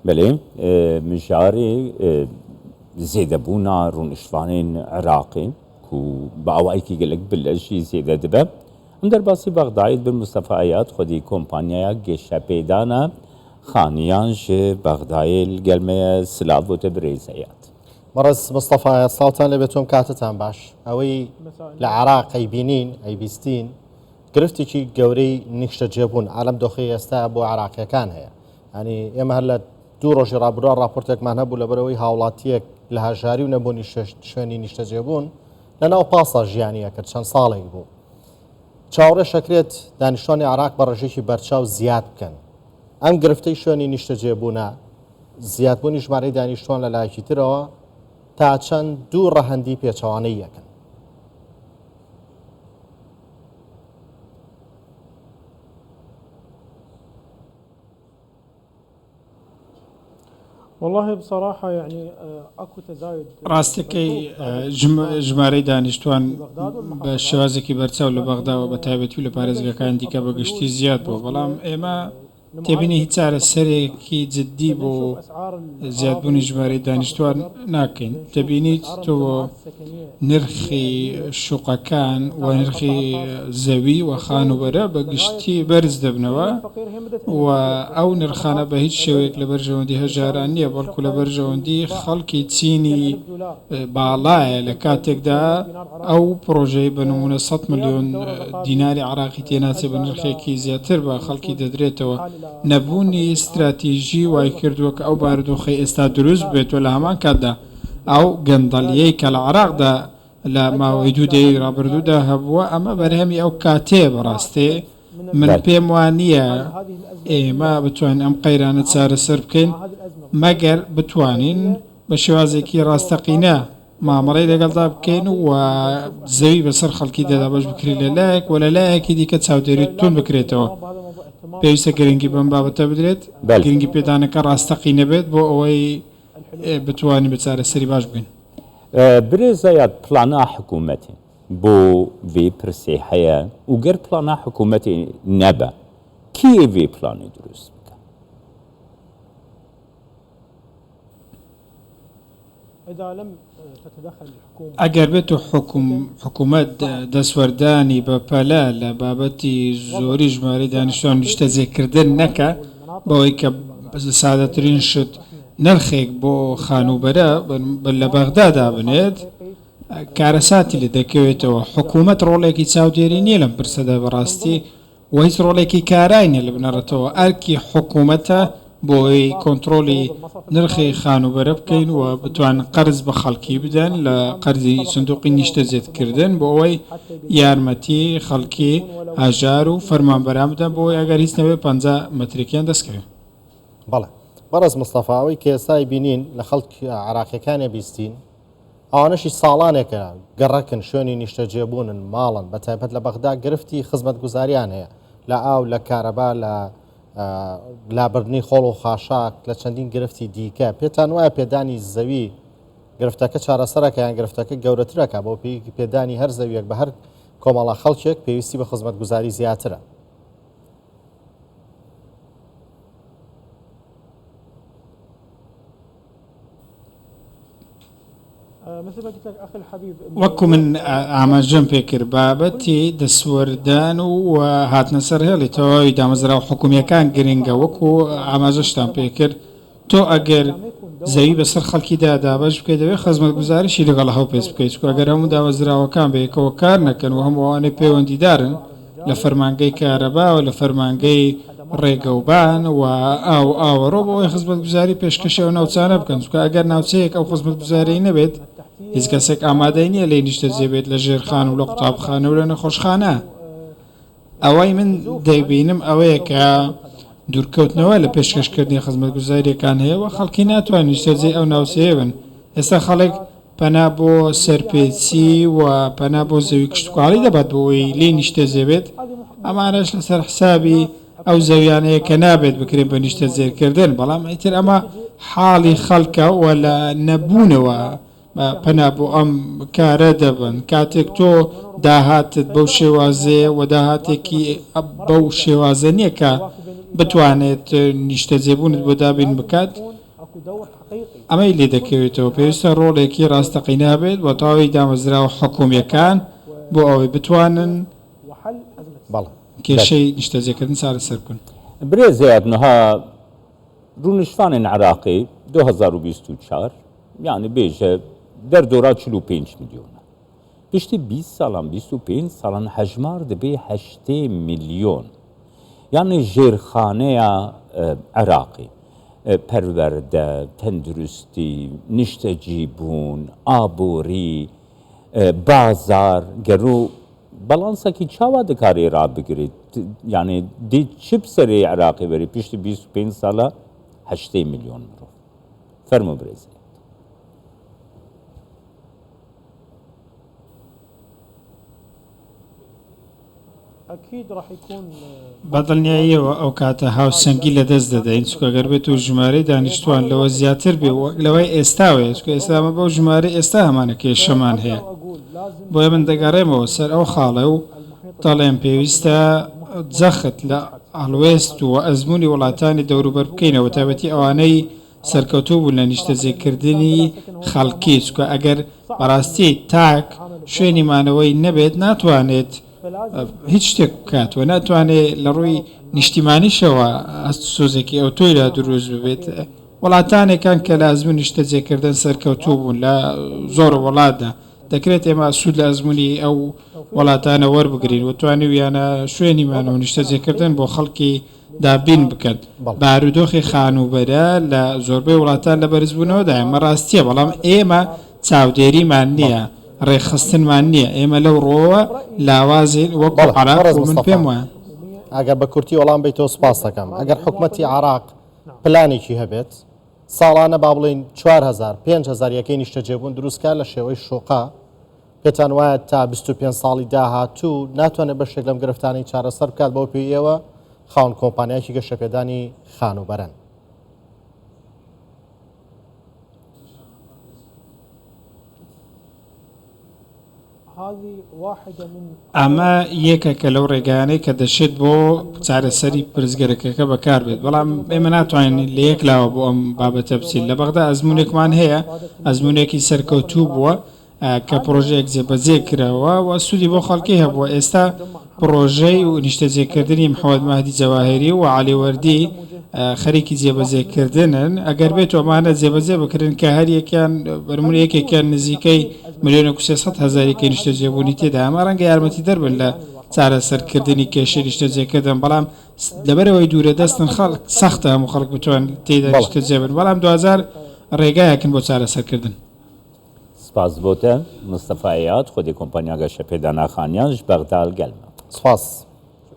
بله مجاری زیده بونا رونشوانین عراقی کو باوایی کی گلک بلشی زیده دبه اندر باسی بغداد به مصطفى آیات خودی کمپانیا گشت پیدانا خانیانش بغداد گلمه سلاف و تبریزیات مرز مصطفى صوتان لبتهم كاتتان باش اوي العراق اي بينين اي بيستين قرفتي شي قوري نكشة جيبون عالم دوخي استابو عراقيا كان هي يعني اما هلا دورو جرابرا رابورتك ما نبو لبروي هاولاتيك لها جاري ونبوني شويني نشتا جيبون لنا باسا جيانيا كرشان صالح بو چاوره شکرێت دانیشتوانی عراق بە ڕێژێکی بەرچاو زیاد بکەن ئەم گرفتەی شوێنی نیشتە جێبوونە زیادبوونی ژمارەی دانیشتوان لە لایەکی ترەوە تا چەند دوو ڕەهەندی پێچەوانەی یەکەن والله بصراحة يعني اكو تزايد ڕاستەکەی ژمارەی دانیشتوان بە شێوازێکی بەرچاو لە بەغدا و بە تایبەتی و لە پارێزگاکان دیکە بە گشتی زیاد بوو بەڵام ئێمە تێبینی هیچ چارەسەرێکی جددی بۆ زیادبوونی ژمارەی دانیشتوان ناکەین دەبینیت تۆ نرخی شوقەکان و نرخی زەوی و خانوبەرە بە گشتی بەرز دەبنەوە و ئەو نرخانە بە هیچ شێوەیەک لە بەرژەوەندی هەژاران نییە بەڵکو لە بەرژەوەندی خەڵکی چینی باڵایە لە کاتێکدا ئەو پرۆژەی بە نمونە 100 ملیۆن دیناری عراقی تێناچێت بە نرخێکی زیاتر بە خەڵکی دەدرێتەوە نەبوونی استراتیژی وای کردووە کە ئەو بارودۆخی ئێستا دروست بێتەوە لە هەمان کاتدا ئەو گەندەڵیەی کە لە عراقدا لە ماوەی دوو دەی ڕابردوودا هەبووە ئەمە بەرهەمی ئەو کاتێ بەڕاستێ من پێم وانییە ئێمە بتوانین ئەم قەیرانە چارەسەر بکەین مەگەر بتوانین بە شێوازێکی ڕاستەقینە مامەڕەی لەگەڵدا بکەین و زەوی بەسەر خەڵکی دەدا بەش بکری لەلایەک و لەلایەکی دیکە چاودێری تون بکرێتەوە پێویستە گرنگی بەم بابەتە بدرێت گرنگی پێدانەکە ڕاستەقینە بێت بۆ ئەوەی بتوانین بە چارەسەری باش بکەین برێزایات پلانە حکوومەتی بۆ vê pirsê heye û ger plana hikûmetê nebe kî vê planê durust bike اذا لم تتدخل الحكومة ئەگەر بێت و حکوومەت دەسوەردانی بە پەلا لە بابەتی زۆری ژمارەی دانیشتوان نیشتە جێکردن نەکە بەوەی کە سادەترین شت نرخێک بۆ خانوبەرە لە بەغدادا بنێت کارەساتی لە دەکەوێتەوە حکوومەت ڕۆڵێکی چاودێری نییە لەم پرسەدا بەڕاستی و هیچ ڕۆڵێکی کارای نیە لە بنەڕێتەوە ئەرکی حکوومەتە بۆی کۆنتترۆلی نرخی خانوبەرە بکەین و بتوان قەرز بە خەڵکی بدەن لە قەرزی سندوقی نیشتە زێتکردن بۆ ئەوەی یارمەتی خەڵکی هاژار و فەرمانبەران بدەن بۆ ئەوەی ئەگەر هیچ نەبێ 50 مەتریکیان دەستکەوێت بەڵێ بەڕێز مستەفاوی کە ئێستای بینین لە خەڵکی عراقیەکانێ بیستین ئەوانەشی ساڵانێکە گەڕەکن شوێنی نیشتە جێبوونن ماڵن بە تایبەت لە بەغدا گرفتی خزمەت گوزاریان هەیە لە ئاو لە کارەبا لە لابردنی خۆڵ و خاشاک لە چەندین گرفتی دیکە پێتان وایە پێدانی زەوی گرفتەکە چارەسەرەکە یان گرفتەکە گەورەترەکە بۆ پێدانی هەر زەویەک بە هەر کۆمەڵە خەڵکێک پێویستی بە خزمەت گوزاری زیاترە وەکو من ئاماژەم پێکرد بابەتی دەسوەردان و هاتنە سەر هێڵی تەواوی دامەزرا و حکوومیەکان گرنگە وەکو ئاماژەشتان پێکرد تۆ ئەگەر زەوی بەسەر خەڵکی دابش بکەیت دەوێت خزمەت گوزاریشی لەگەڵ هەڵ پێس بکەیت ئەگەر هەموو دامەزراوەکان بەیەکەوە کار نەکەن و هەمووانەی پەیوەندیدارن لە فەرمانگەی کارەبا و لە فەرمانگەی ڕێگەوبان و ئاوەڕۆ بۆەوەی خزمەت گوزاری پێشکەشەوە ناوچانە بکەن چکە ئەگەر ناوچەیەک ئەو خزمەت گوزاری نەبێت هیچ کەسێک ئامادەی نییە لێ نیشتە جێبێت لە ژێرخان و لە قوتابخانە و لە نەخۆشخانە ئەوەی من دەیبینم ئەوەیە کە دوورکەوتنەوە لە پێشکەشکردنی خزمەت گوزاریەکان هەیە و خەڵکی ناتوانن نیشتەجێ ئەو ناوچەیە بن ئێستا خەڵک پەنا بۆ سەرپێچی و پەنا بۆ زەوی کشتتوکاڵی دەبات بۆەوەی لێ نیشتە جێبێت ئەمانەش لەسەر حسابی ئەو زەویانەیە کە نابێت بکرێن بە نیشتە جێرکردن بەڵام ئیتر ئەمە حاڵی خەڵکە و لە نەبوونەوە پەنا بۆ ئەم کارە دەبن کاتێک تۆ داهاتت بەو شێوازەیە و داهاتێکی بەو شێوازە نییە کە بتوانێت نیشتە جێبوونت بۆ دابین بکات اكو دور حقيقي ئەمەی لێ دەکەوێتەوە پێویستە ڕۆڵێکی ڕاستەقینە بێت بۆ تەواوی دامەزرا و حکوومیەکان بۆ ئەوەی بتوانن وحل ازمه بەڵێ کێشەی نیشتەجێکردن چارەسەر بکەن. برێزێت نها ڕوونشتوانên عراقی 2024 یعنی بێژە دەردۆرا 45 میلیۆنە پشتی 20 ساڵان 25 ساڵان هەژمار دەبێ 8 میلیۆن یعنی ژێرخانەیە عراقی پەروەردە تەندروستی نیشتەجیبوون ئابووری بازار گەرو بەڵانسێکی چاوا دەکاری ڕابگریت یعنی دیت چ سەرێ عراقی بەری پشتی 25 ساڵە 8 میلیۆن مرۆڤ فەرمو برێزێ اكيد راح يكون بەدڵنیاییەوە ئەو کاتە هاوسەنگی لە دەست دەدەین چکەگەر بێت و ژمارەی دانیشتوان لەوە زیاتر بێ لەوەی ئێستاوێت چکە ئێستامە بەو ژمارە ئێستا هەمانە کێشەمان هەیە اقول لازم بۆیە من دەگەڕێمەوە سەر ئەو خاڵە و دەڵێن پێویستە جەخت لە ئەڵوێست و ئەزمموی وڵاتانی دەوروبەر بکەینەوە تابەتی ئەوانەی سەرکەوتوو بوون لە نیشتەجێکردنی خەڵکی چکە ئەگەر بەڕاستی تاک شوێنی مانەوەی نەبێت ناتوانێت هیچ شتێک بکاتوە ناتوانێت لە ڕووی نیشتیمانیشەوە ئەست سۆزێکی ئەو تۆیدا دروست ببێت وڵاتانێکان کە لازم نیشتەجێکردن سەرکەوتوو بوون لە زۆر وڵاتدا دەکرێت ئێمە سوود لە ئەزمموی ئەو وڵاتانە وەربگرین و توانی ویانە شوێنیمانەوە نیشتەجێکردن بۆ خەڵکی دابین بکەن بارودۆخی خانوبەرە لە زۆربەی وڵاتان لە بەرزبوونەوەدا ئەمە ڕاستیە بەڵام ئێمە چاودێریمان نییە ڕێخستنمان نییە ئێمە لەو ڕۆوە لاوازین وەکو عراق و من پێم وایە ئەگەر بە کورتی وەڵام بیتەوە سپاس دەکەم ئەگەر حکوومەتی عراق پلانێکی هەبێت ساڵانە با بڵین 4000 5000 یەکەی نیشتەجێبوون دروستکە لە شێوەی شوقا پێتان وایە تا 25 ساڵی داهاتوو ناتوانێت بەشێک لەم گرفتانەی چارەسەر بکات بەو پێیەوە خاون کۆمپانیایکی گەشەپێدانی خانوبەرن هذه واحده من ئەمە یەکێکە لەو ڕێگانەی کە دەشێت بۆ چارەسەری پرزگەرەکەەکە بەکار بێت بەڵام ئێمە ناتوانین لە یەکلاوە بۆ ئەم بابەتە بچین لە بەغدا ئەزمونێکمان هەیە ئەزمونێکی سەرکەوتوو بووە کە پرۆژەیەک جێبەجێ کراوە و سوودی بۆ خەڵکی هەبووە ئێستا پرۆژەی و نیشتەجێکردنی محەممەد ماهدی جەواهری و عەلیوەردی خەریکی جێبەجێکردنن ئەگەر بێت ئەمانە جێبەجێ بکردن کە هەر یەکیان بەرمونی یەکێکیان نزیکەی 1,300,000 نیشتەجێبوونی تێدا ئەمە ڕەنگە یارمەتی دەربن لە چارەسەرکردنی کێشەی نیشتەجێکردن بەڵام لەبەرەوەی دوورە دەستن خەڵک سەختە هەموو خەڵک بتوان تێدا نیشتەجێبن بەڵام 2000 ڕێگایەکن بۆ چارەسەرکردن سپاس بۆتە مستەفایات خودی کۆمپانیا گەشەپێدانا خانیان ژ بەغدال گەلمە سپاس